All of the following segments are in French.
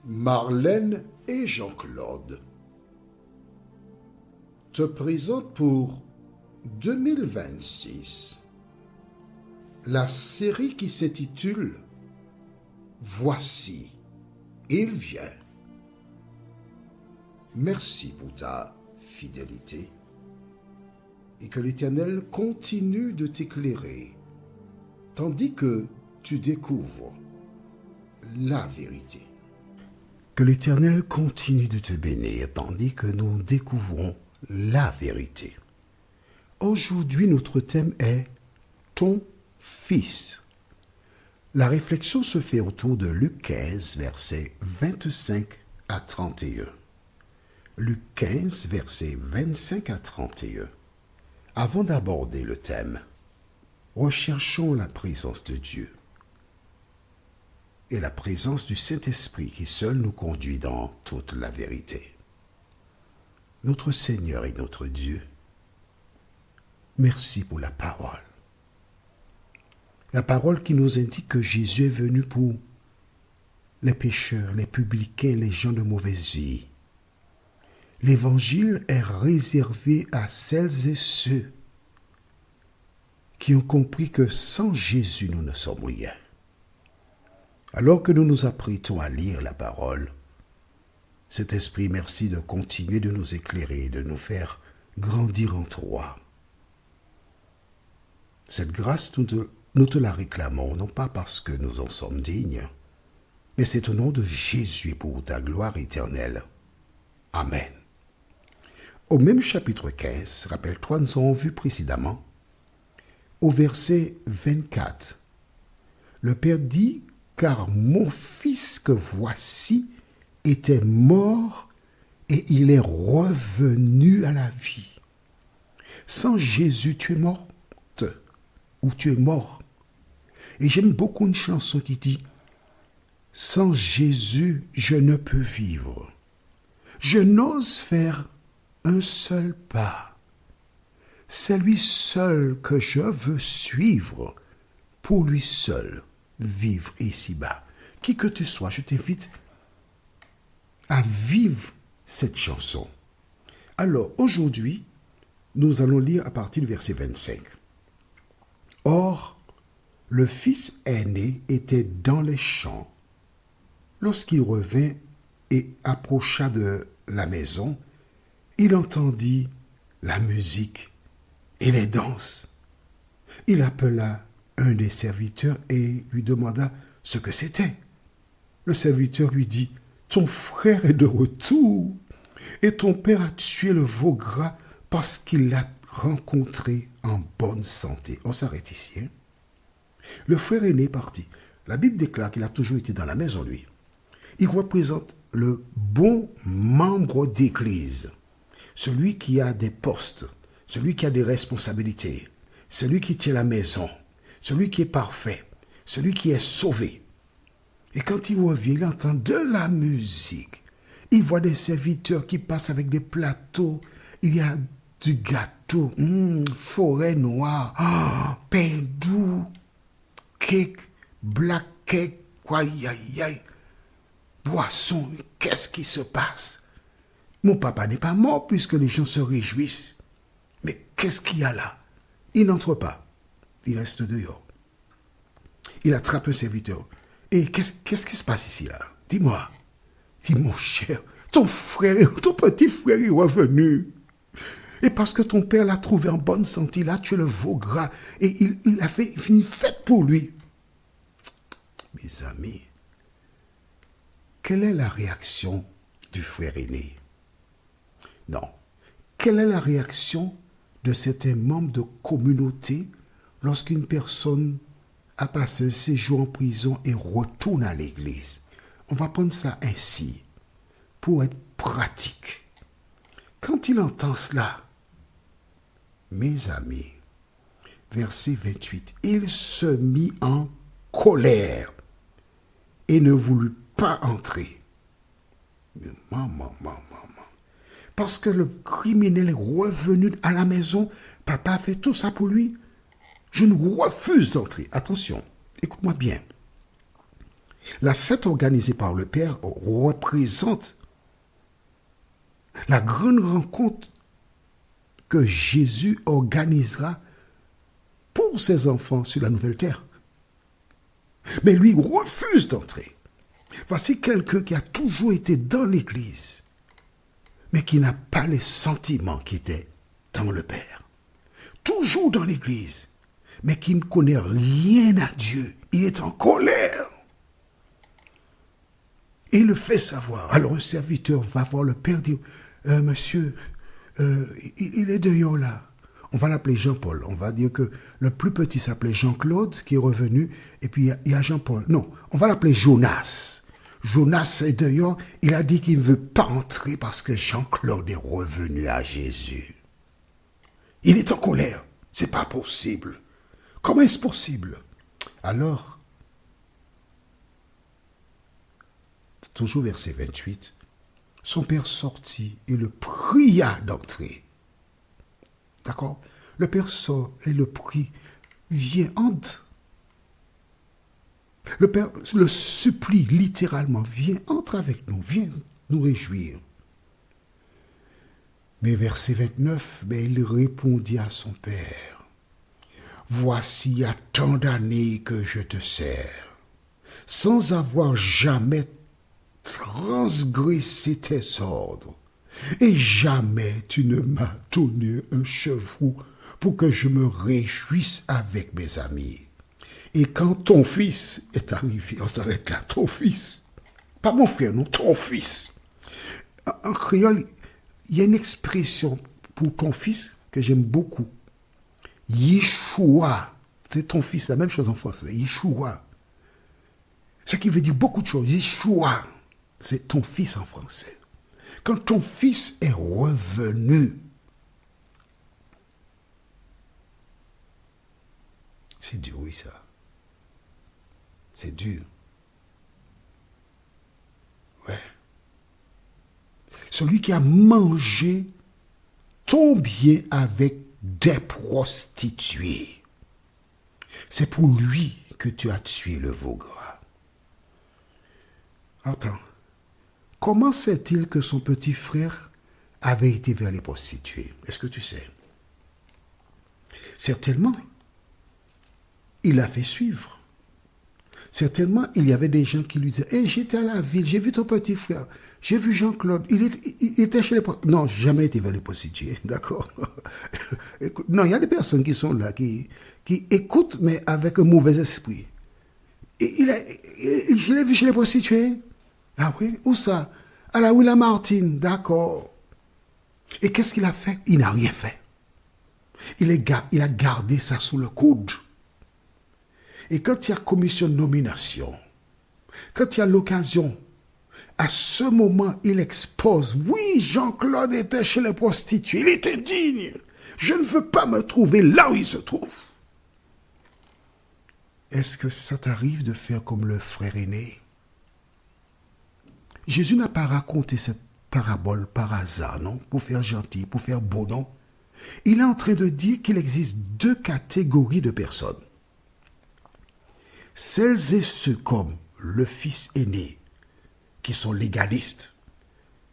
Marlène et Jean-Claude te présentent pour 2026 la série qui s'intitule « Voici, il vient ». Merci pour ta fidélité et que l'Éternel continue de t'éclairer tandis que tu découvres la vérité. Que l'Éternel continue de te bénir tandis que nous découvrons la vérité. Aujourd'hui, notre thème est « Ton Fils ». La réflexion se fait autour de Luc 15, versets 25 à 31. Luc 15, versets 25 à 31. Avant d'aborder le thème, recherchons la présence de Dieu et la présence du Saint-Esprit qui seul nous conduit dans toute la vérité. Notre Seigneur et notre Dieu, merci pour la parole. La parole qui nous indique que Jésus est venu pour les pécheurs, les publicains, les gens de mauvaise vie. L'évangile est réservé à celles et ceux qui ont compris que sans Jésus, nous ne sommes rien. Alors que nous nous apprêtons à lire la parole, cet Esprit, merci de continuer de nous éclairer, de nous faire grandir en toi. Cette grâce, nous te la réclamons, non pas parce que nous en sommes dignes, mais c'est au nom de Jésus pour ta gloire éternelle. Amen. Au même chapitre 15, rappelle-toi, nous avons vu précédemment, au verset 24, le Père dit « Car mon fils que voici était mort et il est revenu à la vie. » Sans Jésus, tu es morte ou tu es mort. Et j'aime beaucoup une chanson qui dit « Sans Jésus, je ne peux vivre. Je n'ose faire un seul pas. C'est lui seul que je veux suivre, pour lui seul vivre ici-bas. » Qui que tu sois, je t'invite à vivre cette chanson. Alors, aujourd'hui, nous allons lire à partir du verset 25. « Or, le fils aîné était dans les champs. Lorsqu'il revint et approcha de la maison, il entendit la musique et les danses. Il appela un des serviteurs et lui demanda ce que c'était. Le serviteur lui dit « Ton frère est de retour et ton père a tué le veau gras parce qu'il l'a rencontré en bonne santé. » On s'arrête ici. Hein? Le frère aîné est parti. La Bible déclare qu'il a toujours été dans la maison, lui. Il représente le bon membre d'église, celui qui a des postes, celui qui a des responsabilités, celui qui tient la maison, celui qui est parfait, celui qui est sauvé. Et quand il revient, il entend de la musique. Il voit des serviteurs qui passent avec des plateaux. Il y a du gâteau, forêt noire, pain doux, cake, black cake, aïe, aïe, aïe. Boisson, qu'est-ce qui se passe? Mon papa n'est pas mort puisque les gens se réjouissent. Mais qu'est-ce qu'il y a là? Il n'entre pas. Il reste dehors. Il attrape un serviteur. Et qu'est-ce qui se passe ici là? Dis-moi. Dis mon cher, ton frère, ton petit frère est revenu. Et parce que ton père l'a trouvé en bonne santé, là tu es le veau gras. Et il a fait une fête pour lui. Mes amis, quelle est la réaction du frère aîné? Non. Quelle est la réaction de certains membres de communauté lorsqu'une personne a passé un séjour en prison et retourne à l'église? On va prendre ça ainsi, pour être pratique. Quand il entend cela, mes amis, verset 28, il se mit en colère et ne voulut pas entrer. Maman. Parce que le criminel est revenu à la maison, papa a fait tout ça pour lui. Je ne refuse d'entrer. Attention, écoute-moi bien. La fête organisée par le Père représente la grande rencontre que Jésus organisera pour ses enfants sur la nouvelle terre. Mais lui refuse d'entrer. Voici quelqu'un qui a toujours été dans l'Église, mais qui n'a pas les sentiments qui étaient dans le Père. Toujours dans l'Église, mais qui ne connaît rien à Dieu. Il est en colère. Et il le fait savoir. Alors un serviteur va voir le Père, dire, monsieur, il est dehors là. On va l'appeler Jean-Paul. On va dire que le plus petit s'appelait Jean-Claude, qui est revenu, et puis il y a Jean-Paul. Non, on va l'appeler Jonas. Jonas est dehors. Il a dit qu'il ne veut pas entrer parce que Jean-Claude est revenu à Jésus. Il est en colère. C'est pas possible. Comment est-ce possible? Alors, toujours verset 28, son père sortit et le pria d'entrer. D'accord? Le père sort et le prie. Viens, entre. Le père le supplie littéralement. Viens, entre avec nous. Viens nous réjouir. Mais verset 29, il répondit à son père. Voici, il y a tant d'années que je te sers, sans avoir jamais transgressé tes ordres. Et jamais tu ne m'as donné un chevreau pour que je me réjouisse avec mes amis. Et quand ton fils est arrivé, on s'arrête là, ton fils, pas mon frère, non, ton fils. En créole, il y a une expression pour ton fils que j'aime beaucoup. Yeshua, c'est ton fils, la même chose en français, Yeshua. Ce qui veut dire beaucoup de choses. Yeshua, c'est ton fils en français. Quand ton fils est revenu, c'est dur, oui, ça. C'est dur. Ouais. Celui qui a mangé ton bien avec des prostituées. C'est pour lui que tu as tué le veau gras. Attends. Comment sait-il que son petit frère avait été vers les prostituées? Est-ce que tu sais? Certainement, il l'a fait suivre. Certainement, il y avait des gens qui lui disaient « Hey, j'étais à la ville, j'ai vu ton petit frère, j'ai vu Jean-Claude, il était chez les prostituées. » Non, jamais été vers les prostituées, d'accord? Non, il y a des personnes qui sont là, qui écoutent, mais avec un mauvais esprit. Je l'ai vu chez les prostituées. Ah oui, où ça? À la Willa Martine, d'accord. Et qu'est-ce qu'il a fait? Il n'a rien fait. Il a gardé ça sous le coude. Et quand il y a commission de nomination, quand il y a l'occasion, à ce moment, il expose, oui, Jean-Claude était chez les prostituées, il était digne. Je ne veux pas me trouver là où il se trouve. Est-ce que ça t'arrive de faire comme le frère aîné? Jésus n'a pas raconté cette parabole par hasard, non? Pour faire gentil, pour faire beau, non? Il est en train de dire qu'il existe deux catégories de personnes. Celles et ceux comme le fils aîné, qui sont légalistes.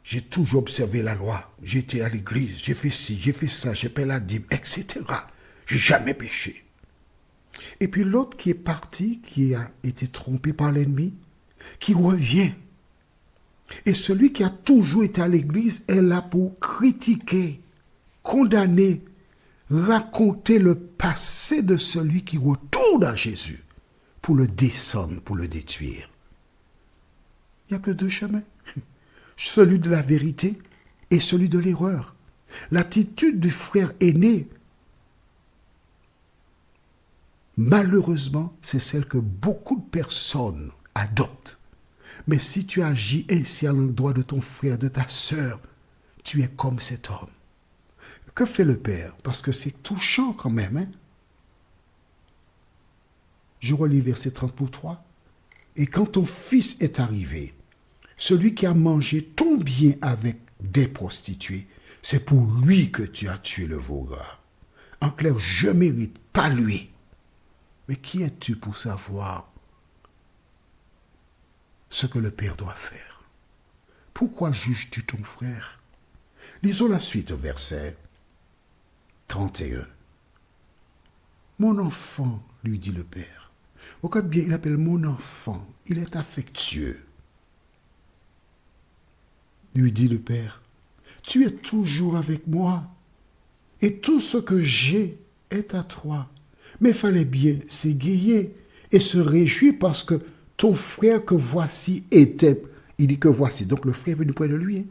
J'ai toujours observé la loi, j'étais à l'église, j'ai fait ci, j'ai fait ça, j'ai payé la dîme, etc. J'ai jamais péché. Et puis l'autre qui est parti, qui a été trompé par l'ennemi, qui revient. Et celui qui a toujours été à l'église est là pour critiquer, condamner, raconter le passé de celui qui retourne à Jésus pour le descendre, pour le détruire. Il n'y a que deux chemins. Celui de la vérité et celui de l'erreur. L'attitude du frère aîné, malheureusement, c'est celle que beaucoup de personnes adoptent. Mais si tu agis ainsi à l'endroit de ton frère, de ta sœur, tu es comme cet homme. Que fait le Père? Parce que c'est touchant quand même. Hein? Je relis verset 30 pour 3. Et quand ton fils est arrivé, celui qui a mangé ton bien avec des prostituées, c'est pour lui que tu as tué le veau gras. En clair, je mérite, pas lui. Mais qui es-tu pour savoir ce que le Père doit faire. Pourquoi juges-tu ton frère? Lisons la suite au verset 31. Mon enfant, lui dit le Père. Regarde bien, il appelle mon enfant. Il est affectueux. Lui dit le Père, tu es toujours avec moi, et tout ce que j'ai est à toi. Mais fallait bien s'égayer et se réjouir parce que ton frère que voici était... Il dit que voici, donc le frère est venu près de lui.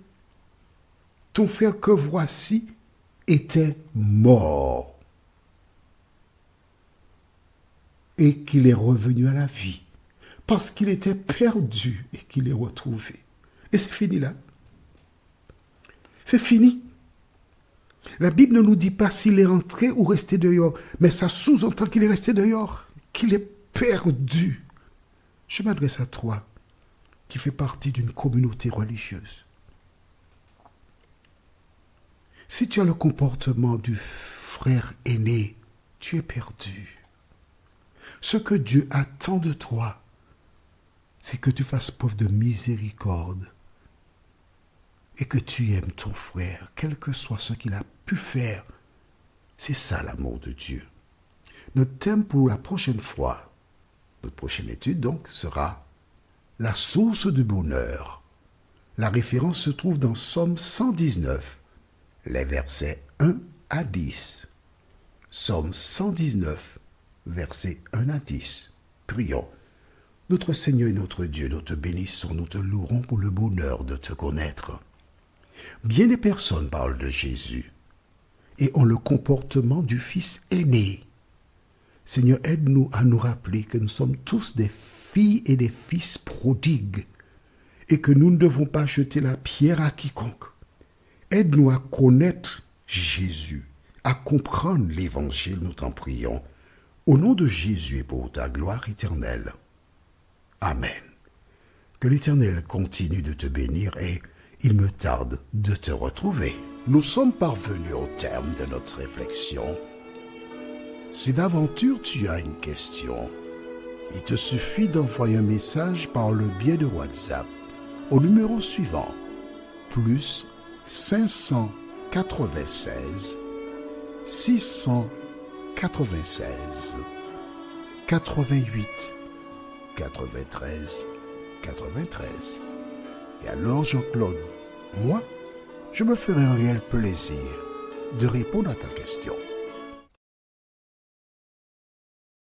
Ton frère que voici était mort et qu'il est revenu à la vie parce qu'il était perdu et qu'il est retrouvé. Et c'est fini là. C'est fini. La Bible ne nous dit pas s'il est rentré ou resté dehors, mais ça sous-entend qu'il est resté dehors, qu'il est perdu. Je m'adresse à toi, qui fais partie d'une communauté religieuse. Si tu as le comportement du frère aîné, tu es perdu. Ce que Dieu attend de toi, c'est que tu fasses preuve de miséricorde et que tu aimes ton frère, quel que soit ce qu'il a pu faire. C'est ça l'amour de Dieu. Notre thème pour la prochaine fois, notre prochaine étude donc, sera la source du bonheur. La référence se trouve dans Psaume 119, les versets 1 à 10. Psaume 119, versets 1 à 10. Prions. Notre Seigneur et notre Dieu, nous te bénissons, nous te louerons pour le bonheur de te connaître. Bien des personnes parlent de Jésus et ont le comportement du fils aîné. Seigneur, aide-nous à nous rappeler que nous sommes tous des filles et des fils prodigues et que nous ne devons pas jeter la pierre à quiconque. Aide-nous à connaître Jésus, à comprendre l'Évangile, nous t'en prions. Au nom de Jésus et pour ta gloire éternelle. Amen. Que l'Éternel continue de te bénir et il me tarde de te retrouver. Nous sommes parvenus au terme de notre réflexion. Si d'aventure tu as une question, il te suffit d'envoyer un message par le biais de WhatsApp au numéro suivant, plus 596 696 88 93 93. Et alors Jean-Claude, moi, je me ferai un réel plaisir de répondre à ta question.